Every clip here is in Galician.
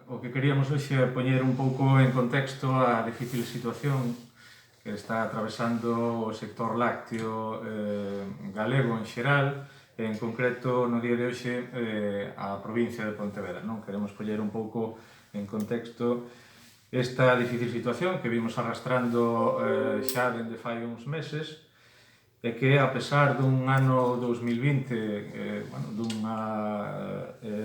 O que queríamos hoxe é poñer un pouco en contexto a difícil situación que está atravesando o sector lácteo galego en xeral, e en concreto no día de hoxe a provincia de Pontevedra. Non? Queremos poñer un pouco en contexto esta difícil situación que vimos arrastrando xa dende fai uns meses, e que, a pesar dun ano 2020, dunha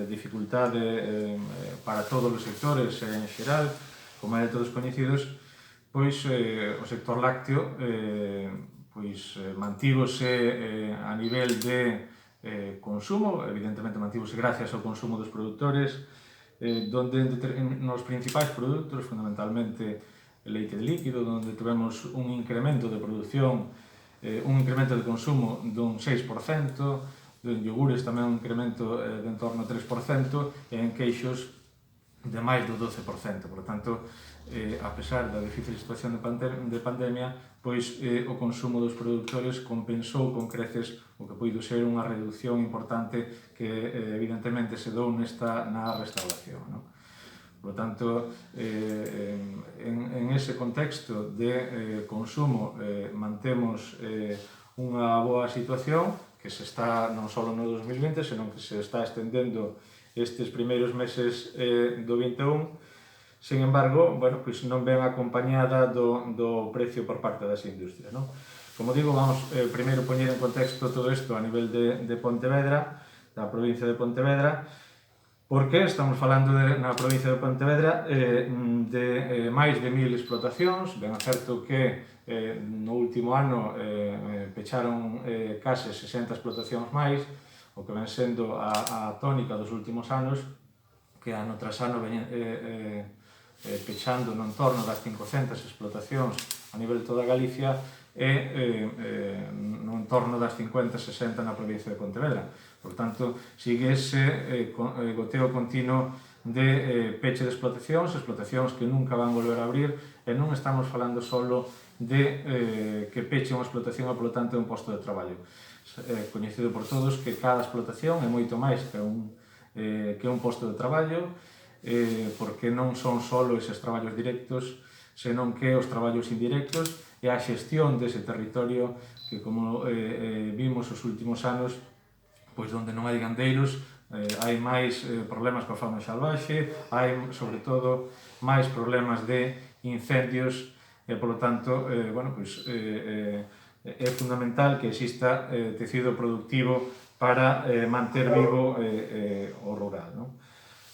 dificultade para todos os sectores en xeral, como é de todos coñecidos, pois o sector lácteo mantívose a nivel de consumo, evidentemente mantívose gracias ao consumo dos produtores, donde nos principais produtos, fundamentalmente leite de líquido, donde tivemos un incremento de produción, un incremento de consumo dun 6%, en iogures tamén un incremento de en torno ao 3%, e en queixos de máis do 12%. Por tanto, a pesar da difícil situación de pandemia, pois o consumo dos produtores compensou con creces o que puido ser unha reducción importante que evidentemente se dou na restauración. Non? Por tanto, en ese contexto de consumo mantemos unha boa situación que se está non só no 2020, senón que se está estendendo estes primeiros meses do 21. Sin embargo, bueno, pois non ven acompañada do precio por parte das industrias. Non? Como digo, vamos primeiro poñer en contexto todo isto a nivel de Pontevedra, da provincia de Pontevedra, porque estamos falando na provincia de Pontevedra de máis de 1000 explotacións. Ben é certo que no último ano pecharon case 60 explotacións máis, o que ven sendo a tónica dos últimos anos, que ano tras ano ven pechando no entorno das 500 explotacións a nivel de toda Galicia e no entorno das 50-60 na provincia de Pontevedra. Por tanto, sigue ese goteo continuo de peche de explotacións que nunca van volver a abrir, e non estamos falando solo de que peche unha explotación e, polo tanto, un posto de traballo. É coñecido por todos que cada explotación é moito máis que un posto de traballo, porque non son solo eses traballos directos, senón que os traballos indirectos e a xestión dese territorio que, como vimos os últimos anos, pois onde non hai gandeiros, hai máis problemas coa fauna salvaxe, hai, sobre todo, máis problemas de incendios, e, polo tanto, é fundamental que exista tecido productivo para manter vivo o rural. Non?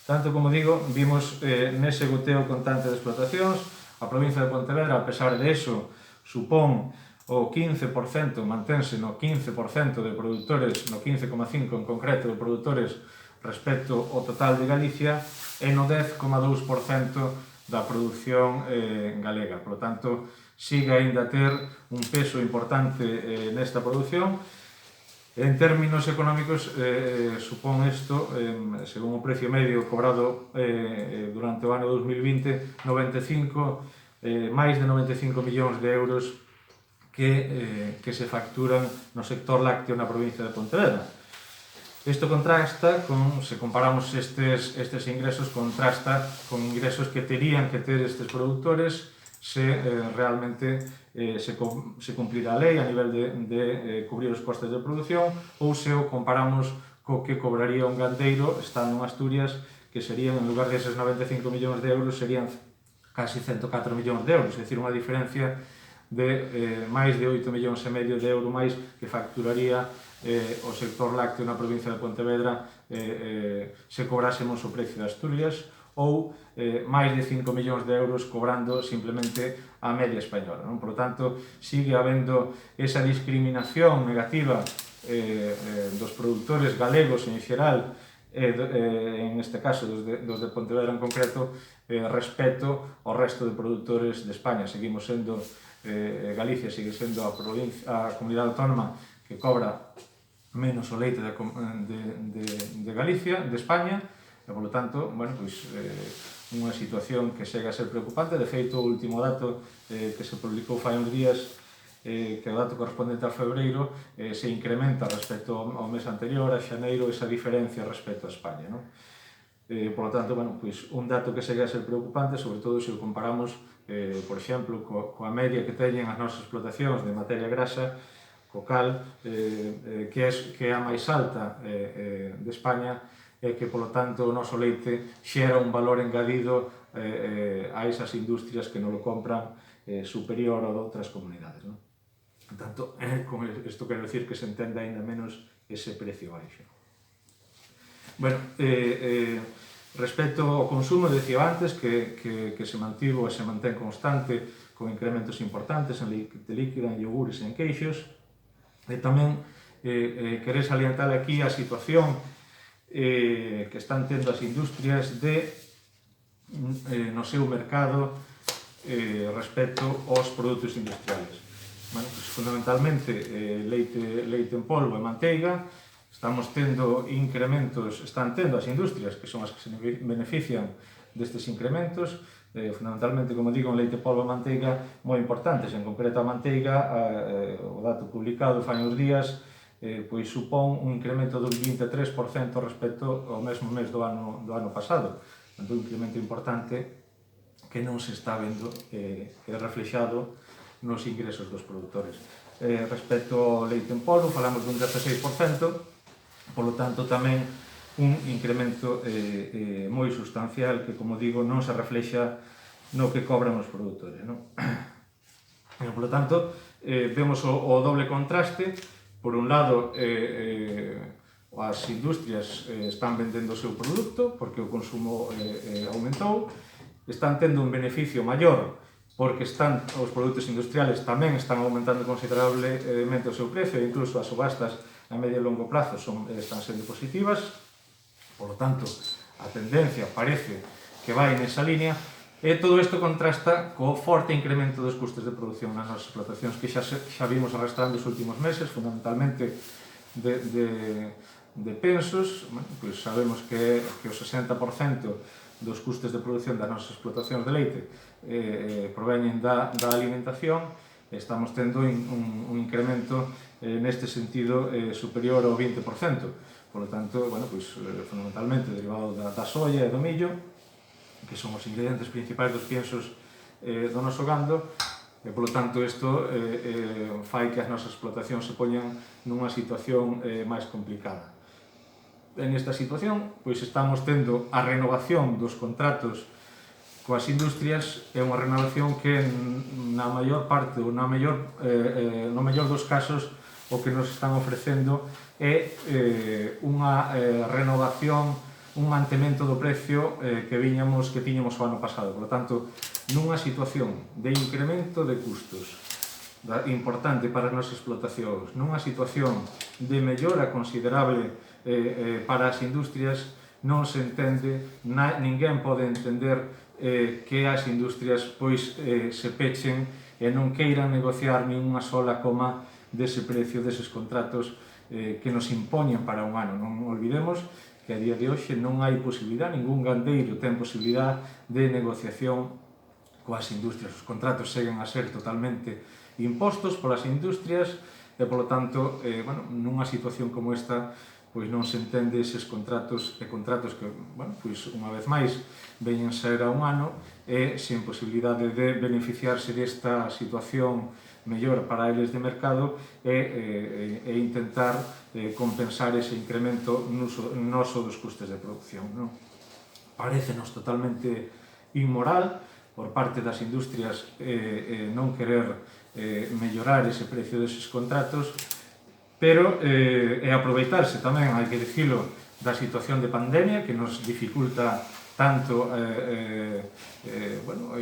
Tanto, como digo, vimos nese goteo constante de explotacións. A provincia de Pontevedra, a pesar de eso, supón o 15%, mantense no 15% de produtores, no 15,5% en concreto de produtores respecto ao total de Galicia, e no 10,2% da produción galega. Por lo tanto, sigue aínda a ter un peso importante nesta produción. En términos económicos, supón isto, según o precio medio cobrado durante o ano 2020, máis de 95 millóns de euros que se facturan no sector lácteo na provincia de Pontevedra. Isto contrasta, se comparamos estes ingresos, contrasta con ingresos que terían que ter estes produtores se realmente se cumplirá a lei a nivel de cubrir os costes de produción, ou se o comparamos co que cobraría un gandeiro estando en Asturias, que serían, en lugar deses 95 millóns de euros, serían casi 104 millóns de euros, é dicir, unha diferencia de máis de 8,5 millóns de euros máis que facturaría o sector lácteo na provincia de Pontevedra se cobrásemos o precio de Asturias, ou máis de 5 millóns de euros cobrando simplemente a media española. Non? Por lo tanto, sigue habendo esa discriminación negativa dos produtores galegos en xeral, en este caso dos de Pontevedra en concreto, respecto ao resto de produtores de España. Seguimos sendo Galicia sigue sendo a comunidade autónoma que cobra menos o leite de Galicia, de España, e, polo tanto, unha situación que segue a ser preocupante. De feito, o último dato que se publicou fai uns días, que é o dato correspondente a febreiro, se incrementa respecto ao mes anterior, a xaneiro, esa diferencia respecto a España. Non? Por lo tanto, un dato que segue a ser preocupante, sobre todo se o comparamos, por exemplo, coa media que teñen as nosas explotacións de materia grasa, co cal, que é a máis alta de España, e que, polo tanto, o noso leite xera un valor engadido a esas industrias que non lo compran superior ao de outras comunidades. Por tanto, con isto quero dicir que se entende ainda menos ese precio baixo. Respecto ao consumo, decía antes que se mantivo e se mantén constante con incrementos importantes en leite líquido, en iogures e en queixos. E tamén querer salientar aquí a situación que están tendo as industrias no seu mercado respecto aos produtos industriales. Fundamentalmente, leite en polvo e manteiga, están tendo as industrias, que son as que se benefician destes incrementos, fundamentalmente, como digo, en leite, polvo e manteiga moi importantes. En concreto, a manteiga, o dato publicado fai uns días, supón un incremento dun 23% respecto ao mesmo mes do ano pasado. Un incremento importante que non se está vendo reflexado nos ingresos dos produtores. Respecto ao leite en polvo, falamos dun 16%, polo tanto, tamén un incremento moi sustancial que, como digo, non se reflexa no que cobran os produtores. Por lo tanto, vemos o doble contraste. Por un lado, as industrias están vendendo o seu produto porque o consumo aumentou, están tendo un beneficio maior porque os produtos industriales tamén están aumentando considerablemente o seu precio, e incluso as subastas a medio e longo prazo están sendo positivas. Por lo tanto, a tendencia parece que vai nesa línea, e todo isto contrasta co forte incremento dos custes de produción nas nosas explotacións que xa vimos arrastrando os últimos meses, fundamentalmente de pensos. Sabemos que o 60% dos custes de produción das nosas explotacións de leite proveñen da alimentación. Estamos tendo un incremento neste sentido superior ao 20%. Por lo tanto, fundamentalmente derivado da soia e do millo, que son os ingredientes principais dos piensos do noso gando, e, polo tanto, isto fai que as nosas explotacións se poñan nunha situación máis complicada. En esta situación, estamos tendo a renovación dos contratos coas industrias, é unha renovación que na maior parte, ou no mellor dos casos, o que nos están ofrecendo é unha renovación, un mantemento do precio que tiñamos o ano pasado. Por lo tanto, nunha situación de incremento de custos importante para as nosas explotacións, nunha situación de mellora considerable para as industrias, non se entende, ninguén pode entender que as industrias se pechen e non queiran negociar nin unha sola coma dese precio, deses contratos que nos impoñen para un ano. Non olvidemos que a día de hoxe non hai posibilidad, ningún gandeiro ten posibilidad de negociación coas industrias. Os contratos seguen a ser totalmente impostos polas industrias e, polo tanto, nunha situación como esta, non se entende eses contratos que, unha vez máis, veñen ser a un ano e sen posibilidade de beneficiarse desta situación mellor para eles de mercado e intentar compensar ese incremento noso dos custes de producción. Parécenos totalmente inmoral por parte das industrias non querer mellorar ese precio deses contratos, pero aproveitarse tamén, hai que dicilo, da situación de pandemia que nos dificulta tanto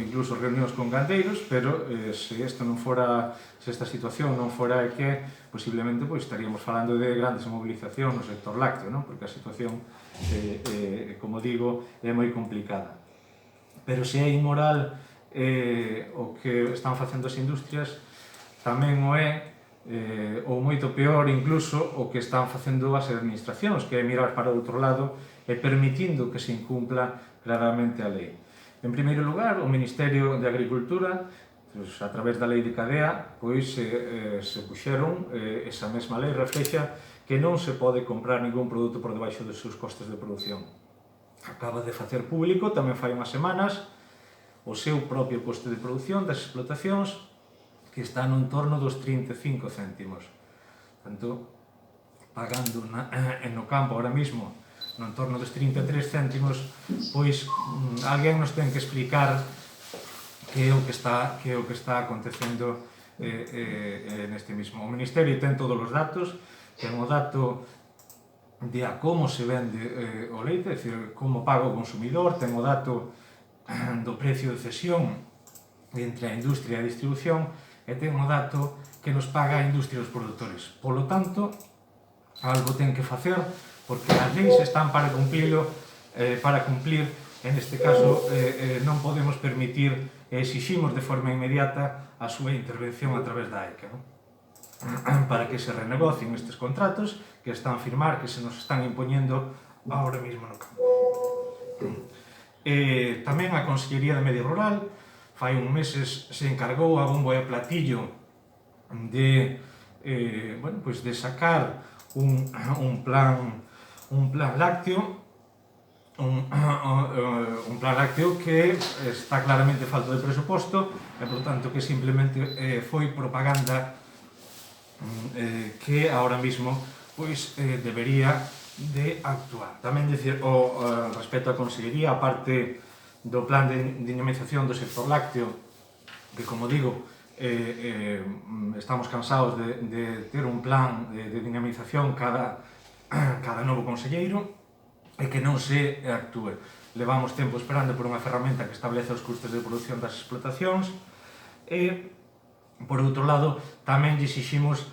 incluso reunións con gandeiros, pero se esta situación non fora que posiblemente estaríamos falando de grandes movilizacións no sector lácteo, porque a situación, como digo, é moi complicada. Pero se é inmoral o que están facendo as industrias, tamén o é, ou moito peor incluso, o que están facendo as administracións, que é mirar para outro lado e permitindo que se incumpla claramente a lei. En primeiro lugar, o Ministerio de Agricultura, a través da lei de cadea, se puxeron, esa mesma lei reflexa que non se pode comprar ningún produto por debaixo dos seus costes de produción. acaba de facer público, tamén fai unhas semanas, o seu propio coste de produción das explotacións, que está no entorno dos 35 céntimos. Tanto, pagando no campo ahora mismo no entorno dos 33 céntimos, pois alguén nos ten que explicar que é o que está acontecendo neste mismo. O Ministerio ten todos os datos, ten o dato de a como se vende o leite, é dicir, como paga o consumidor, ten o dato do precio de cesión entre a industria e a distribución, e ten o dato que nos paga a industria e os produtores. Polo tanto, algo ten que facer, porque as leis están para cumplir, en este caso non podemos permitir e exiximos de forma inmediata a súa intervención a través da AECA, non? Para que se renegocien estes contratos que están a firmar, que se nos están impoñendo ahora mismo no campo. Tamén a Consellería de Medio Rural fai uns meses se encargou a bombo e a platillo de sacar un plan lácteo, un plan lácteo que está claramente falto de presuposto e, por tanto, que simplemente foi propaganda que ahora mismo debería de actuar. Tamén dicir, respecto á Consellería, a parte do plan de dinamización do sector lácteo, que, como digo, estamos cansados de ter un plan de dinamización cada novo conselleiro e que non se actúe. Levamos tempo esperando por unha ferramenta que establece os custos de produción das explotacións e, por outro lado, tamén lle exiximos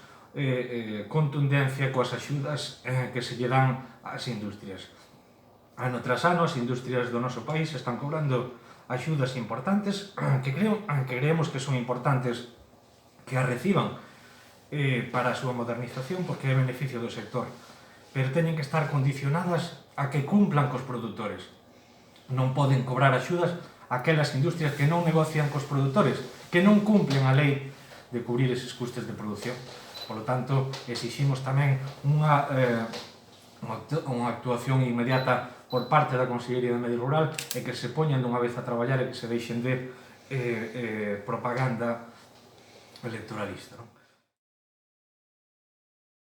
contundencia coas axudas que se lle dan ás industrias. Ano tras ano, as industrias do noso país están cobrando axudas importantes que creemos que son importantes que as reciban para a súa modernización, porque é beneficio do sector, pero teñen que estar condicionadas a que cumplan cos produtores. Non poden cobrar axudas aquelas industrias que non negocian cos produtores, que non cumplen a lei de cubrir eses custes de produción. Por lo tanto, exiximos tamén unha actuación inmediata por parte da Consellería de Medio Rural e que se poñan dunha vez a traballar e que se deixen de propaganda electoralista, non?